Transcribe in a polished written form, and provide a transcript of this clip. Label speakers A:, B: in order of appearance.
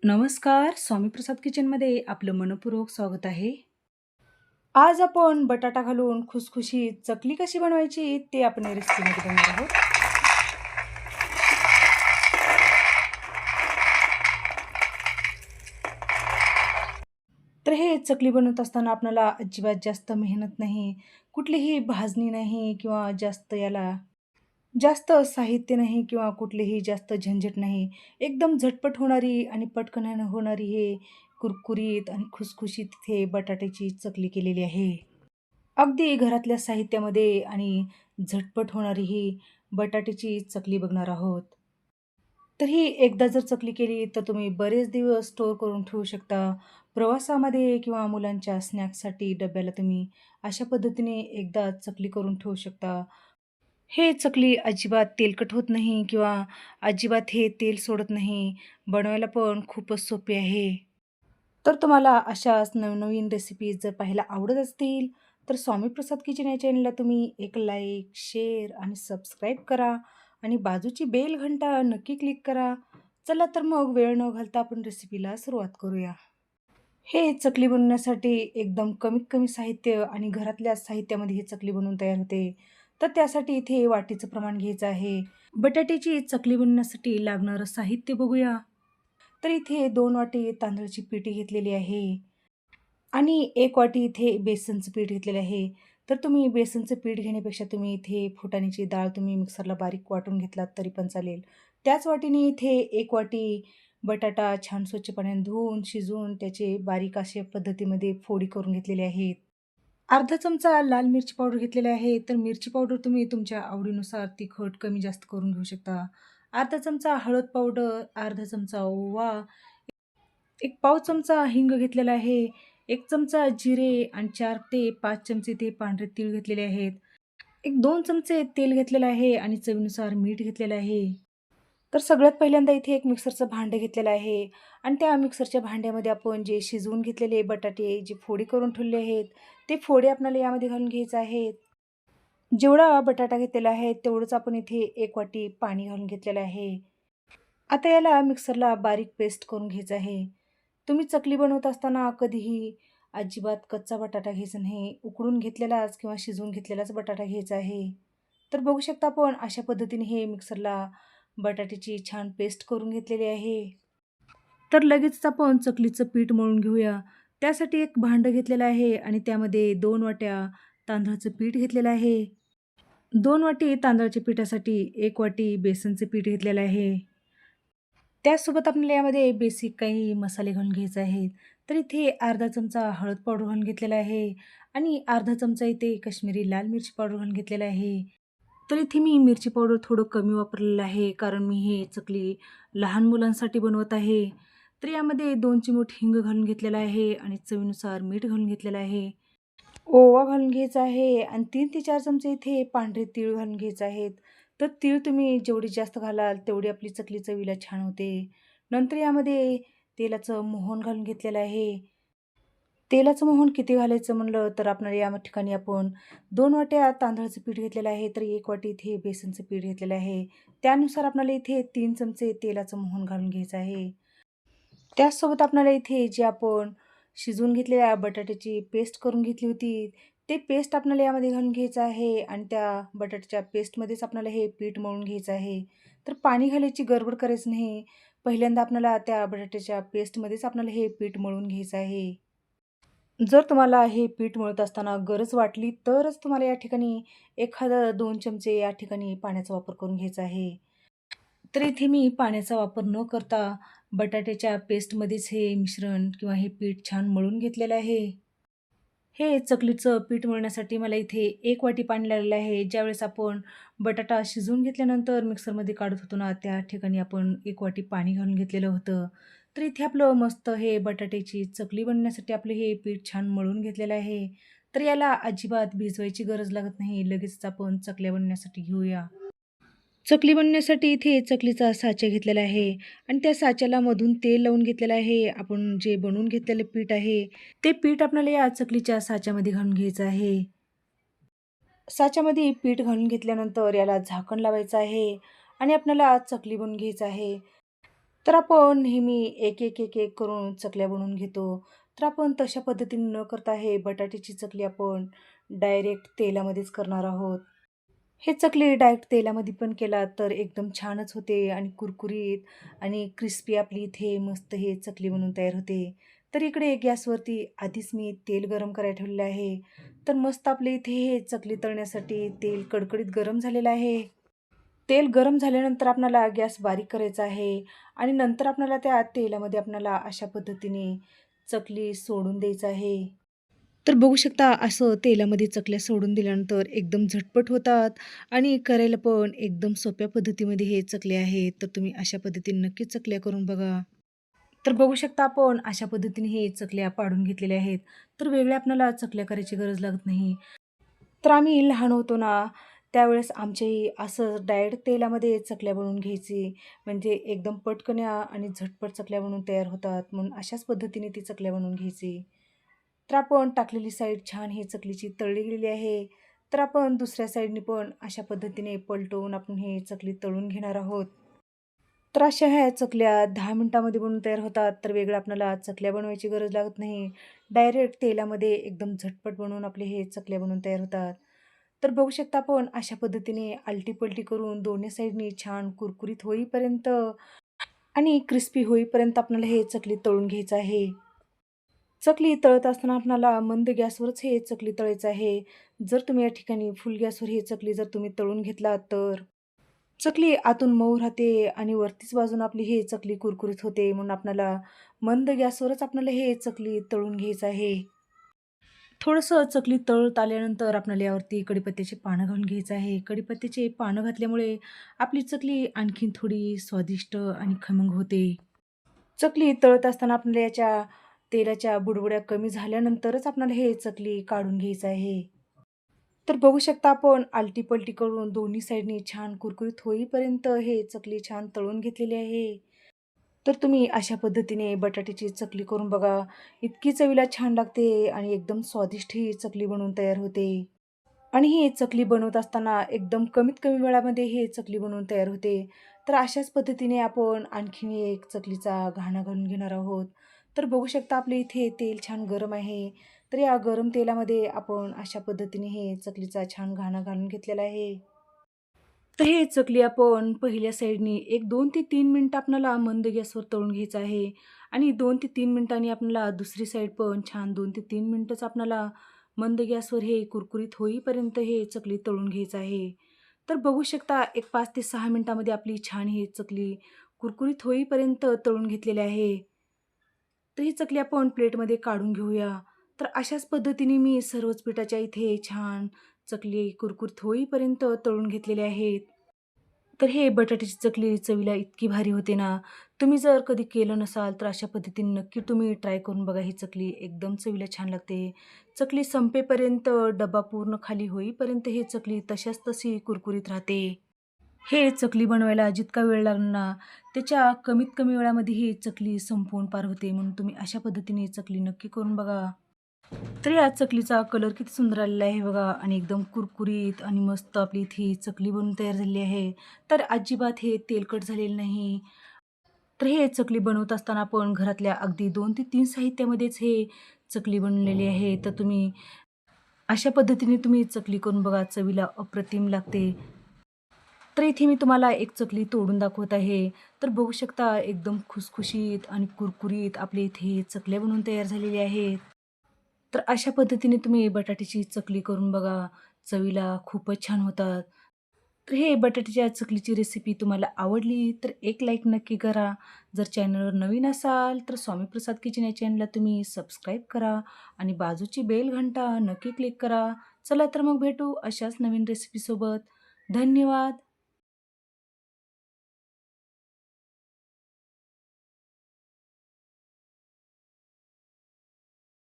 A: नमस्कार. स्वामी प्रसाद किचनमध्ये आपलं मनःपूर्वक स्वागत आहे. आज आपण बटाटा घालून खुसखुशीत चकली कशी बनवायची ते आपण या रेसिपीमध्ये बघणार आहोत. तर हे चकली बनवत असताना आपल्याला अजिबात जास्त मेहनत नाही, कुठलीही भाजणी नाही किंवा जास्त साहित्य नाही किंवा कुठलीही जास्त झंझट नाही. एकदम झटपट होणारी आणि पटकन होणारी हे कुरकुरीत आणि खुसखुशीत इथे बटाट्याची चकली केलेली आहे. अगदी घरातल्या साहित्यामध्ये आणि झटपट होणारी ही बटाट्याची चकली बघणार आहोत. तर ही एकदा जर चकली केली तर तुम्ही बरेच दिवस स्टोअर करून ठेवू शकता. प्रवासामध्ये किंवा मुलांच्या स्नॅक्ससाठी डब्याला तुम्ही अशा पद्धतीने एकदा चकली करून ठेवू शकता. हे चकली अजिबात तेलकट होत नाही किंवा अजिबात हे तेल सोडत नाही. बनवायला पण खूपच सोपी आहे. तर तुम्हाला अशाच नवनवीन रेसिपीज जर पाहायला आवडत असतील, तर स्वामी प्रसाद किचन या चॅनलला तुम्ही एक लाईक, शेअर आणि सबस्क्राईब करा आणि बाजूची बेल घंटा नक्की क्लिक करा. चला तर मग वेळ न घालता आपण रेसिपीला सुरुवात करूया. हे चकली बनवण्यासाठी एकदम कमीत कमी साहित्य आणि घरातल्या साहित्यामध्ये ही चकली बनवून तयार होते. तर त्यासाठी इथे वाटीचं प्रमाण घ्यायचं आहे. बटाट्याची चकली बनवण्यासाठी लागणारं साहित्य बघूया. तर इथे 2 वाटी तांदळाची पिठी घेतलेली आहे आणि 1 वाटी इथे बेसनचं पीठ घेतलेलं आहे. तर तुम्ही बेसनचं पीठ घेण्यापेक्षा तुम्ही इथे फुटाण्याची डाळ तुम्ही मिक्सरला बारीक वाटून घेतलात तरी पण चालेल. त्याच वाटीने इथे 1 वाटी बटाटा छान स्वच्छ पाण्याने धुवून, शिजवून त्याचे बारीक अशा पद्धतीमध्ये फोडी करून घेतलेले आहेत. अर्धा चमचा लाल मिरची पावडर घेतलेली आहे. तर मिरची पावडर तुम्ही तुमच्या आवडीनुसार तिखट कमी जास्त करून घेऊ शकता. अर्धा चमचा हळद पावडर, अर्धा चमचा ओवा, एक पाव चमचा हिंग घेतलेला आहे. 1 चमचा जिरे आणि 4 ते 5 चमचे ते पांढरे तीळ घेतलेले आहेत. एक 2 चमचे तेल घेतलेलं आहे आणि चवीनुसार मीठ घेतलेलं आहे. तर सगळ्यात पहिल्यांदा इथे एक मिक्सरचं भांडं घेतलेलं आहे आणि त्या मिक्सरच्या भांड्यामध्ये आपण जे शिजवून घेतलेले बटाटे जे फोडी करून ठेवले आहेत, ते फोडी आपल्याला यामध्ये घालून घ्यायचे आहेत. जेवढा बटाटा घेतलेला आहे तेवढंच आपण इथे 1 वाटी पाणी घालून घेतलेलं आहे. आता याला मिक्सरला बारीक पेस्ट करून घ्यायचं आहे. तुम्ही चकली बनवत असताना कधीही अजिबात कच्चा बटाटा घ्यायचा नाही. उकडून घेतलेलाच किंवा शिजवून घेतलेलाच बटाटा घ्यायचा आहे. तर बघू शकता आपण अशा पद्धतीने हे मिक्सरला बटाट्याची छान पेस्ट करून घेतलेली आहे. तर लगेचच आपण चकलीचं पीठ मळून घेऊया. त्यासाठी एक भांडं घेतलेलं आहे आणि त्यामध्ये 2 वाट्या तांदळाचं पीठ घेतलेलं आहे. 2 वाटी तांदळाच्या पिठासाठी 1 वाटी बेसनचं पीठ घेतलेलं आहे. त्याचसोबत आपल्याला यामध्ये बेसिक काही मसाले घालून घ्यायचे आहेत. तर इथे अर्धा चमचा हळद पावडर घालून घेतलेला आहे आणि अर्धा चमचा इथे काश्मीरी लाल मिरची पावडर घालून घेतलेला आहे. तर इथे मी मिरची पावडर थोडं कमी वापरलेलं आहे, कारण मी हे चकली लहान मुलांसाठी बनवत आहे. तर यामध्ये 2 चिमूट हिंग घालून घेतलेला आहे आणि चवीनुसार मीठ घालून घेतलेलं आहे. ओवा घालून घ्यायचा आहे आणि 3 ते 4 चमचे इथे पांढरे तीळ घालून घ्यायचे आहेत. तर तीळ तुम्ही जेवढी जास्त घालाल तेवढी आपली चकली चवीला छान होते. नंतर यामध्ये तेलाचं मोहन घालून घेतलेलं आहे. तेलाचं मोहन किती घालायचं म्हणलं तर आपल्याला या ठिकाणी आपण 2 वाट्या तांदळाचं पीठ घेतलेलं आहे, तर 1 वाटी इथे बेसनचं पीठ घेतलेलं आहे. त्यानुसार आपल्याला इथे 3 चमचे तेलाचं मोहन घालून घ्यायचं आहे. त्याचसोबत आपल्याला इथे जे आपण शिजवून घेतलेल्या बटाट्याची पेस्ट करून घेतली होती, ते पेस्ट आपल्याला यामध्ये घालून घ्यायचं आहे आणि त्या बटाट्याच्या पेस्टमध्येच आपल्याला हे पीठ मळून घ्यायचं आहे. तर पाणी घालायची गडबड करायची नाही. पहिल्यांदा आपल्याला त्या बटाट्याच्या पेस्टमध्येच आपल्याला हे पीठ मळून घ्यायचं आहे. जर तुम्हाला हे पीठ मळत असताना गरज वाटली तरच तुम्हाला या ठिकाणी एखादा 2 चमचे या ठिकाणी पाण्याचा वापर करून घ्यायचा आहे. तर इथे मी पाण्याचा वापर न करता बटाट्याच्या पेस्टमध्येच हे मिश्रण किंवा हे पीठ छान मळून घेतलेलं आहे. हे चकलीचं पीठ मळण्यासाठी मला इथे 1 वाटी पाणी लागलेलं आहे. ज्यावेळेस आपण बटाटा शिजवून घेतल्यानंतर मिक्सरमध्ये काढत होतो ना, त्या ठिकाणी आपण 1 वाटी पाणी घालून घेतलेलं होतं. तर इथे आपलं मस्त हे बटाट्याची चकली बनवण्यासाठी आपलं हे पीठ छान मळून घेतलेलं आहे. तर याला अजिबात भिजवायची गरज लागत नाही. लगेचच आपण चकल्या बनवण्यासाठी घेऊया. चकली बनवण्यासाठी इथे चकलीचा साचा घेतलेला आहे आणि त्या साच्याला मधून तेल लावून घेतलेलं आहे. आपण जे बनवून घेतलेलं पीठ आहे, ते पीठ आपल्याला या चकलीच्या साच्यामध्ये घालून घ्यायचं आहे. साच्यामध्ये पीठ घालून घेतल्यानंतर याला झाकण लावायचं आहे आणि आपल्याला चकली बनवून घ्यायचं आहे. तर आपण नेहमी एक, एक, एक, एक करून चकल्या बनवून घेतो. तर आपण तशा पद्धतीने न करता हे बटाट्याची चकली आपण डायरेक्ट तेलामध्येच करणार आहोत. हे चकली डायरेक्ट तेलामध्ये पण केला तर एकदम छानच होते आणि कुरकुरीत आणि क्रिस्पी आपली इथे मस्त हे चकली बनून तयार होते. तर इकडे गॅसवरती आधीच मी तेल गरम करायला ठेवलेलं आहे. तर मस्त आपले इथे हे चकली तळण्यासाठी तेल कडकडीत गरम झालेलं आहे. तेल गरम झाल्यानंतर आपल्याला गॅस बारीक करायचा आहे आणि नंतर आपल्याला त्या तेलामध्ये आपल्याला अशा पद्धतीने चकली सोडून द्यायचं आहे. तर बघू शकता असं तेलामध्ये चकल्या सोडून दिल्यानंतर एकदम झटपट होतात आणि करायला पण एकदम सोप्या पद्धतीमध्ये हे चकले आहेत. तर तुम्ही अशा पद्धतीने नक्कीच चकल्या करून बघा. तर बघू शकता आपण अशा पद्धतीने हे चकल्या पाडून घेतलेल्या आहेत. तर वेगळ्या आपल्याला चकल्या करायची गरज लागत नाही. तर आम्ही लहान होतो ना, त्यावेळेस आमच्याही असं डायरेक्ट तेलामध्ये चकल्या बनवून घ्यायची. म्हणजे एकदम पटकन आणि झटपट चकल्या बनवून तयार होतात. म्हणून अशाच पद्धतीने ती चकल्या बनवून घ्यायची. तर आपण टाकलेली साईड छान ही चकलीची तळली गेलेली आहे. तर आपण दुसऱ्या साईडने पण अशा पद्धतीने पलटवून आपण हे चकली तळून घेणार आहोत. तर अशा ह्या चकल्या 10 मिनिटामध्ये बनवून तयार होतात. तर वेगळं आपल्याला चकल्या बनवायची गरज लागत नाही. डायरेक्ट तेलामध्ये एकदम झटपट बनवून आपले हे चकल्या बनवून तयार होतात. तर बघू शकता आपण अशा पद्धतीने आलटी-पलटी करून दोन्ही साइडनी छान कुरकुरीत होईपर्यंत आणि क्रिस्पी होईपर्यंत आपल्याला हे चकली तळून घ्यायचं आहे. चकली तळत असताना आपल्याला मंद गॅसवरच हे चकली तळायचं आहे. जर तुम्ही या ठिकाणी फुल गॅसवर ही चकली जर तुम्ही तळून घेतलात तर चकली आतून मऊ राहते आणि वरतीच बाजून आपली हे चकली कुरकुरीत होते. म्हणून आपल्याला मंद गॅसवरच आपल्याला हे चकली तळून घ्यायचं आहे. थोडंसं चकली तळत आल्यानंतर आपल्याला यावरती कढीपत्त्याची पानं घालून घ्यायचं आहे. कढीपत्त्याची पानं घातल्यामुळे आपली चकली आणखीन थोडी स्वादिष्ट आणि खमंग होते. चकली तळत असताना आपल्याला याच्या तेलाच्या बुडबुड्या कमी झाल्यानंतरच आपल्याला हे चकली काढून घ्यायचं आहे. तर बघू शकता आपण आलटी-पलटी करून दोन्ही साइडनी छान कुरकुरीत होईपर्यंत हे चकली छान तळून घेतलेली आहे. तर तुम्ही अशा पद्धतीने बटाट्याची चकली करून बघा. इतकी चवीला छान लागते आणि एकदम स्वादिष्ट ही चकली बनवून तयार होते. आणि ही चकली बनवत असताना एकदम कमीत कमी वेळामध्ये ही चकली बनवून तयार होते. तर अशाच पद्धतीने आपण आणखीन एक चकलीचा घाणा घालून घेणार आहोत. तर बघू शकता आपल्या इथे तेल छान गरम आहे. तर या गरम तेलामध्ये आपण अशा पद्धतीने हे चकलीचा छान घाणा घालून घेतलेला आहे. तर हे चकली आपण पहिल्या साईडनी एक 2 ते 3 मिनिटं आपल्याला मंद गॅसवर तळून घ्यायचं आहे आणि 2 ते 3 मिनिटांनी आपल्याला दुसरी साईड पण छान 2 ते 3 मिनिटंच आपल्याला मंद गॅसवर हे कुरकुरीत होईपर्यंत हे चकली तळून घ्यायचं आहे. तर बघू शकता एक 5 ते 6 मिनिटामध्ये आपली छान ही चकली कुरकुरीत होईपर्यंत तळून घेतलेली आहे. तर ही चकली आपण प्लेटमध्ये काढून घेऊया. तर अशाच पद्धतीने मी सर्वच पिठाच्या इथे छान चकली कुरकुरीत होईपर्यंत तळून घेतलेले आहेत. तर हे बटाट्याची चकली चवीला इतकी भारी होते ना, तुम्ही जर कधी केलं नसाल, तर अशा पद्धतीने नक्की तुम्ही ट्राय करून बघा. ही चकली एकदम चवीला छान लागते. चकली संपेपर्यंत डब्बा पूर्ण खाली होईपर्यंत ही चकली तशाच तशी कुरकुरीत राहते. हे चकली बनवायला जितका वेळ लागला ना, त्याच्या कमीत कमी वेळामध्ये ही चकली संपवून पार होते. म्हणून तुम्ही अशा पद्धतीने चकली नक्की करून बघा. तर या चकलीचा कलर किती सुंदर आलेला आहे बघा आणि एकदम कुरकुरीत आणि मस्त आपली इथे चकली बनून तयार झालेली आहे. तर अजिबात हे तेलकट झालेलं नाही. तर हे चकली बनवत असताना आपण घरातल्या अगदी 2 ते 3 साहित्यामध्येच हे चकली बनवलेली आहे. तर तुम्ही अशा पद्धतीने तुम्ही चकली करून बघा. चवीला अप्रतिम लागते. तर इथे मी तुम्हाला एक चकली तोडून दाखवत आहे. तर बघू शकता एकदम खुसखुशीत आणि कुरकुरीत आपल्या इथे चकल्या बनवून तयार झालेल्या आहेत. तर अशा पद्धतीने तुम्ही बटाट्याची चकली करून बघा. चवीला खूपच छान होतात. तर हे बटाट्याच्या चकलीची रेसिपी तुम्हाला आवडली तर एक लाईक नक्की करा. जर चॅनलवर नवीन असाल तर स्वामीप्रसाद किचन या चॅनलला तुम्ही सबस्क्राईब करा आणि बाजूची बेल घंटा नक्की क्लिक करा. चला तर मग भेटू अशाच नवीन रेसिपीसोबत. धन्यवाद.